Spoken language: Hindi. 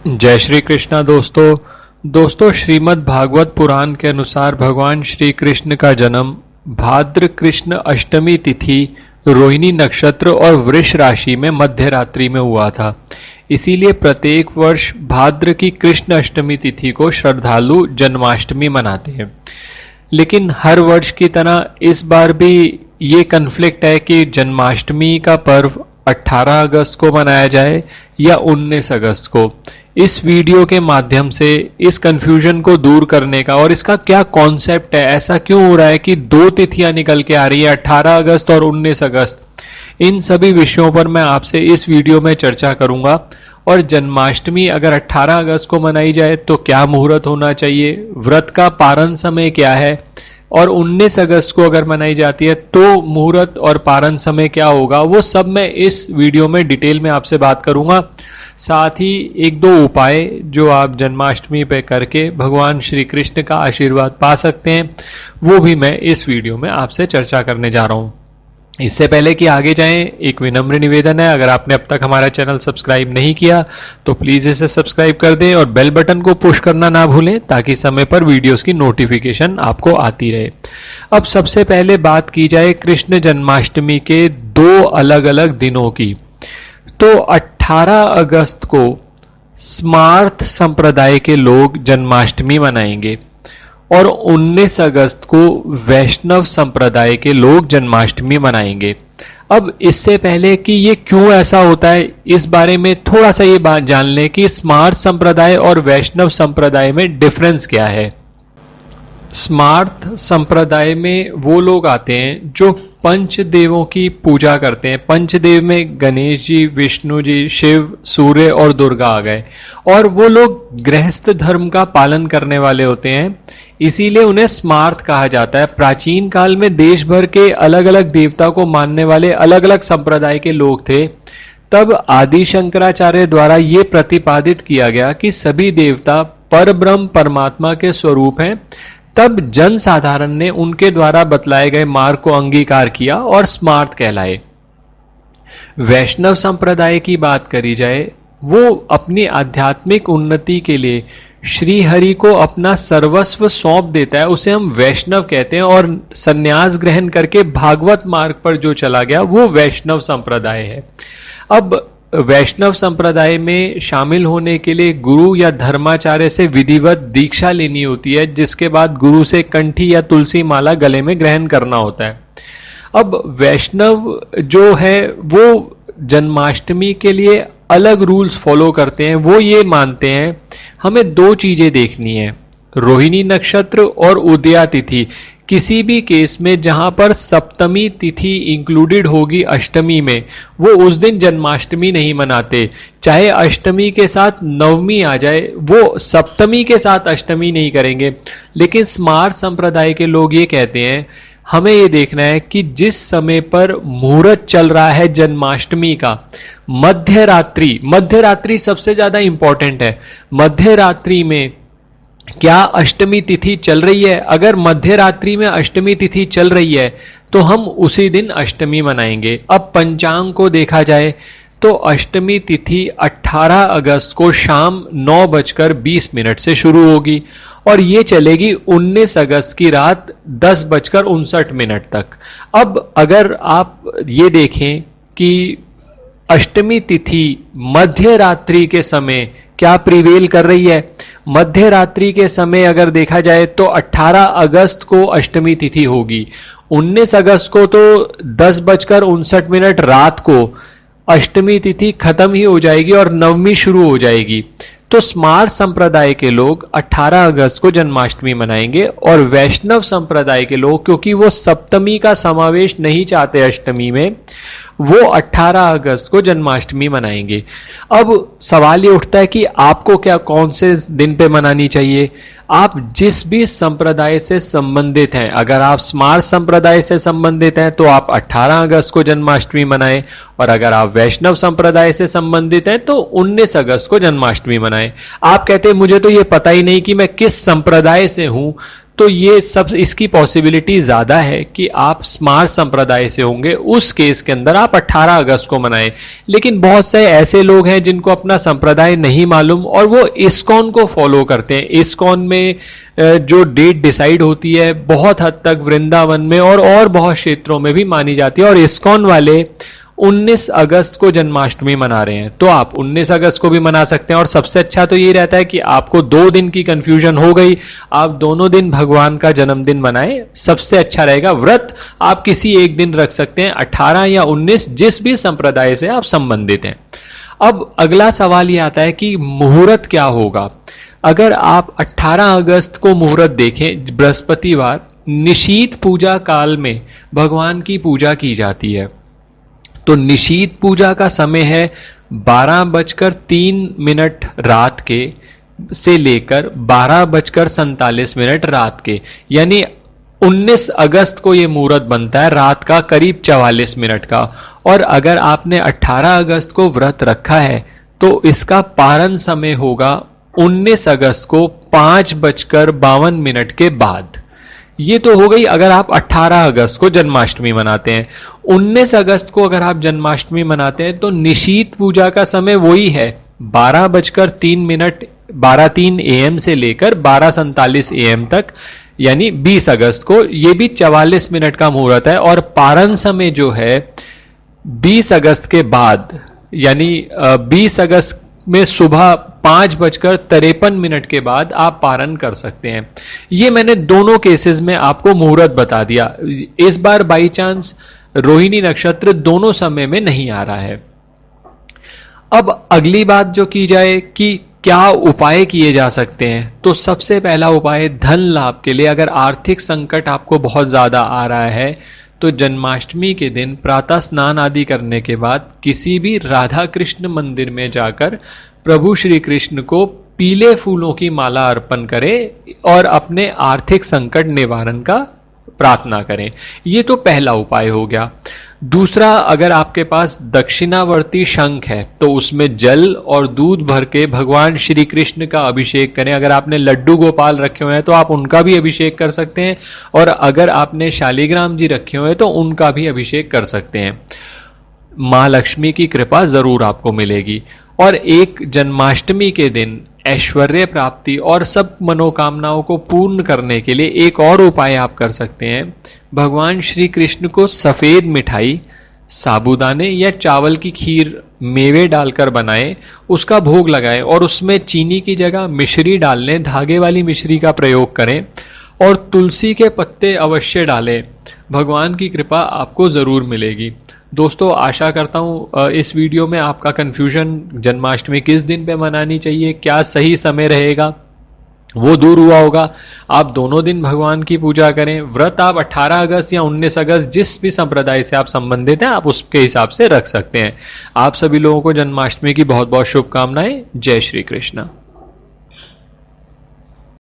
जय श्री कृष्णा दोस्तों श्रीमद् भागवत पुराण के अनुसार भगवान श्री कृष्ण का जन्म भाद्र कृष्ण अष्टमी तिथि रोहिणी नक्षत्र और वृष राशि में मध्य रात्रि में हुआ था। इसीलिए प्रत्येक वर्ष भाद्र की कृष्ण अष्टमी तिथि को श्रद्धालु जन्माष्टमी मनाते हैं। लेकिन हर वर्ष की तरह इस बार भी ये कन्फ्लिक्ट है कि जन्माष्टमी का पर्व 18 अगस्त को मनाया जाए या 19 अगस्त को। इस वीडियो के माध्यम से इस कंफ्यूजन को दूर करने का और इसका क्या कॉन्सेप्ट है, ऐसा क्यों हो रहा है कि दो तिथियां निकल के आ रही है 18 अगस्त और 19 अगस्त, इन सभी विषयों पर मैं आपसे इस वीडियो में चर्चा करूंगा। और जन्माष्टमी अगर 18 अगस्त को मनाई जाए तो क्या मुहूर्त होना चाहिए, व्रत का पारण समय क्या है, और 19 अगस्त को अगर मनाई जाती है तो मुहूर्त और पारण समय क्या होगा, वो सब मैं इस वीडियो में डिटेल में आपसे बात करूंगा। साथ ही एक दो उपाय जो आप जन्माष्टमी पे करके भगवान श्री कृष्ण का आशीर्वाद पा सकते हैं, वो भी मैं इस वीडियो में आपसे चर्चा करने जा रहा हूं। इससे पहले कि आगे जाएं, एक विनम्र निवेदन है, अगर आपने अब तक हमारा चैनल सब्सक्राइब नहीं किया तो प्लीज़ इसे सब्सक्राइब कर दें और बेल बटन को पुश करना ना भूलें ताकि समय पर वीडियोस की नोटिफिकेशन आपको आती रहे। अब सबसे पहले बात की जाए कृष्ण जन्माष्टमी के दो अलग अलग दिनों की। तो 18 अगस्त को स्मार्त संप्रदाय के लोग जन्माष्टमी मनाएंगे और 19 अगस्त को वैष्णव संप्रदाय के लोग जन्माष्टमी मनाएंगे। अब इससे पहले कि ये क्यों ऐसा होता है, इस बारे में थोड़ा सा ये बात जान लें कि स्मार्त संप्रदाय और वैष्णव संप्रदाय में डिफरेंस क्या है। स्मार्त संप्रदाय में वो लोग आते हैं जो पंचदेवों की पूजा करते हैं। पंचदेव में गणेश जी, विष्णु जी, शिव, सूर्य और दुर्गा आ गए, और वो लोग गृहस्थ धर्म का पालन करने वाले होते हैं, इसीलिए उन्हें स्मार्त कहा जाता है। प्राचीन काल में देश भर के अलग अलग देवता को मानने वाले अलग अलग संप्रदाय के लोग थे। तब आदि शंकराचार्य द्वारा ये प्रतिपादित किया गया कि सभी देवता परब्रह्म परमात्मा के स्वरूप हैं। तब जन साधारण ने उनके द्वारा बतलाए गए मार्ग को अंगीकार किया और स्मार्त कहलाए। वैष्णव संप्रदाय की बात करी जाए, वो अपनी आध्यात्मिक उन्नति के लिए श्री हरि को अपना सर्वस्व सौंप देता है, उसे हम वैष्णव कहते हैं। और संन्यास ग्रहण करके भागवत मार्ग पर जो चला गया वो वैष्णव संप्रदाय है। अब वैष्णव संप्रदाय में शामिल होने के लिए गुरु या धर्माचार्य से विधिवत दीक्षा लेनी होती है, जिसके बाद गुरु से कंठी या तुलसी माला गले में ग्रहण करना होता है। अब वैष्णव जो है वो जन्माष्टमी के लिए अलग रूल्स फॉलो करते हैं। वो ये मानते हैं हमें दो चीजें देखनी है, रोहिणी नक्षत्र और उदया तिथि। किसी भी केस में जहां पर सप्तमी तिथि इंक्लूडेड होगी अष्टमी में, वो उस दिन जन्माष्टमी नहीं मनाते। चाहे अष्टमी के साथ नवमी आ जाए, वो सप्तमी के साथ अष्टमी नहीं करेंगे। लेकिन स्मार्त संप्रदाय के लोग ये कहते हैं हमें ये देखना है कि जिस समय पर मुहूर्त चल रहा है जन्माष्टमी का, मध्य रात्रि सबसे ज्यादा इंपॉर्टेंट है। मध्य रात्रि में क्या अष्टमी तिथि चल रही है? अगर मध्य रात्रि में अष्टमी तिथि चल रही है तो हम उसी दिन अष्टमी मनाएंगे। अब पंचांग को देखा जाए तो अष्टमी तिथि 18 अगस्त को शाम 9:20 से शुरू होगी और ये चलेगी 19 अगस्त की रात 10:59 तक। अब अगर आप ये देखें कि अष्टमी तिथि मध्य रात्रि के समय क्या प्रिवेल कर रही है, मध्य रात्रि के समय अगर देखा जाए तो 18 अगस्त को अष्टमी तिथि होगी, 19 अगस्त को तो 10:59 रात को अष्टमी तिथि खत्म ही हो जाएगी और नवमी शुरू हो जाएगी। तो स्मार्त संप्रदाय के लोग 18 अगस्त को जन्माष्टमी मनाएंगे और वैष्णव संप्रदाय के लोग, क्योंकि वो सप्तमी का समावेश नहीं चाहते अष्टमी में, वो 18 अगस्त को जन्माष्टमी मनाएंगे। अब सवाल ये उठता है कि आपको क्या कौन से दिन पे मनानी चाहिए। आप जिस भी संप्रदाय से संबंधित हैं, अगर आप स्मार्त संप्रदाय से संबंधित हैं तो आप 18 अगस्त को जन्माष्टमी मनाएं, और अगर आप वैष्णव संप्रदाय से संबंधित हैं तो 19 अगस्त को जन्माष्टमी मनाएं। आप कहते हैं मुझे तो ये पता ही नहीं कि मैं किस संप्रदाय से हूं, तो ये सब इसकी पॉसिबिलिटी ज़्यादा है कि आप स्मार्त संप्रदाय से होंगे। उस केस के अंदर आप 18 अगस्त को मनाएं। लेकिन बहुत से ऐसे लोग हैं जिनको अपना संप्रदाय नहीं मालूम और वो इस्कॉन को फॉलो करते हैं। इस्कॉन में जो डेट डिसाइड होती है बहुत हद तक वृंदावन में और बहुत क्षेत्रों में भी मानी जाती है, और इस्कॉन वाले 19 अगस्त को जन्माष्टमी मना रहे हैं। तो आप 19 अगस्त को भी मना सकते हैं। और सबसे अच्छा तो ये रहता है कि आपको 2 दिन की कंफ्यूजन हो गई, आप दोनों दिन भगवान का जन्मदिन मनाएं, सबसे अच्छा रहेगा। व्रत आप किसी एक दिन रख सकते हैं, 18 या 19, जिस भी संप्रदाय से आप संबंधित हैं। अब अगला सवाल ये आता है कि मुहूर्त क्या होगा। अगर आप 18 अगस्त को मुहूर्त देखें, बृहस्पतिवार, निशीत पूजा काल में भगवान की पूजा की जाती है। तो निशीत पूजा का समय है 12:03 रात के से लेकर 12:47 रात के, यानी 19 अगस्त को यह मुहूर्त बनता है रात का करीब 44 मिनट का। और अगर आपने 18 अगस्त को व्रत रखा है तो इसका पारण समय होगा 19 अगस्त को 5:52 के बाद। ये तो हो गई अगर आप 18 अगस्त को जन्माष्टमी मनाते हैं। 19 अगस्त को अगर आप जन्माष्टमी मनाते हैं तो निशीत पूजा का समय वही है 12:03 AM से लेकर 12:47 AM तक, यानी 20 अगस्त को। ये भी 44 मिनट का मुहूर्त है। और पारण समय जो है 20 अगस्त के बाद, यानी 20 अगस्त में सुबह 5:53 के बाद आप पारण कर सकते हैं। ये मैंने दोनों केसेस में आपको मुहूर्त बता दिया। इस बार बाई चांस रोहिणी नक्षत्र दोनों समय में नहीं आ रहा है। अब अगली बात जो की जाए कि क्या उपाय किए जा सकते हैं, तो सबसे पहला उपाय धन लाभ के लिए, अगर आर्थिक संकट आपको बहुत ज्यादा आ रहा है तो जन्माष्टमी के दिन प्रातः स्नान आदि करने के बाद किसी भी राधा कृष्ण मंदिर में जाकर प्रभु श्री कृष्ण को पीले फूलों की माला अर्पण करें और अपने आर्थिक संकट निवारण का प्रार्थना करें। ये तो पहला उपाय हो गया। दूसरा, अगर आपके पास दक्षिणावर्ती शंख है तो उसमें जल और दूध भर के भगवान श्री कृष्ण का अभिषेक करें। अगर आपने लड्डू गोपाल रखे हुए हैं तो आप उनका भी अभिषेक कर सकते हैं, और अगर आपने शालिग्राम जी रखे हुए हैं तो उनका भी अभिषेक कर सकते हैं। माँ लक्ष्मी की कृपा जरूर आपको मिलेगी। और एक जन्माष्टमी के दिन ऐश्वर्य प्राप्ति और सब मनोकामनाओं को पूर्ण करने के लिए एक और उपाय आप कर सकते हैं। भगवान श्री कृष्ण को सफेद मिठाई, साबूदाने या चावल की खीर मेवे डालकर बनाएं, उसका भोग लगाएं और उसमें चीनी की जगह मिश्री डाल लें, धागे वाली मिश्री का प्रयोग करें और तुलसी के पत्ते अवश्य डालें। भगवान की कृपा आपको जरूर मिलेगी। दोस्तों, आशा करता हूँ इस वीडियो में आपका कन्फ्यूजन जन्माष्टमी किस दिन पे मनानी चाहिए, क्या सही समय रहेगा, वो दूर हुआ होगा। आप दोनों दिन भगवान की पूजा करें। व्रत आप 18 अगस्त या 19 अगस्त जिस भी संप्रदाय से आप संबंधित हैं आप उसके हिसाब से रख सकते हैं। आप सभी लोगों को जन्माष्टमी की बहुत बहुत शुभकामनाएं। जय श्री कृष्ण।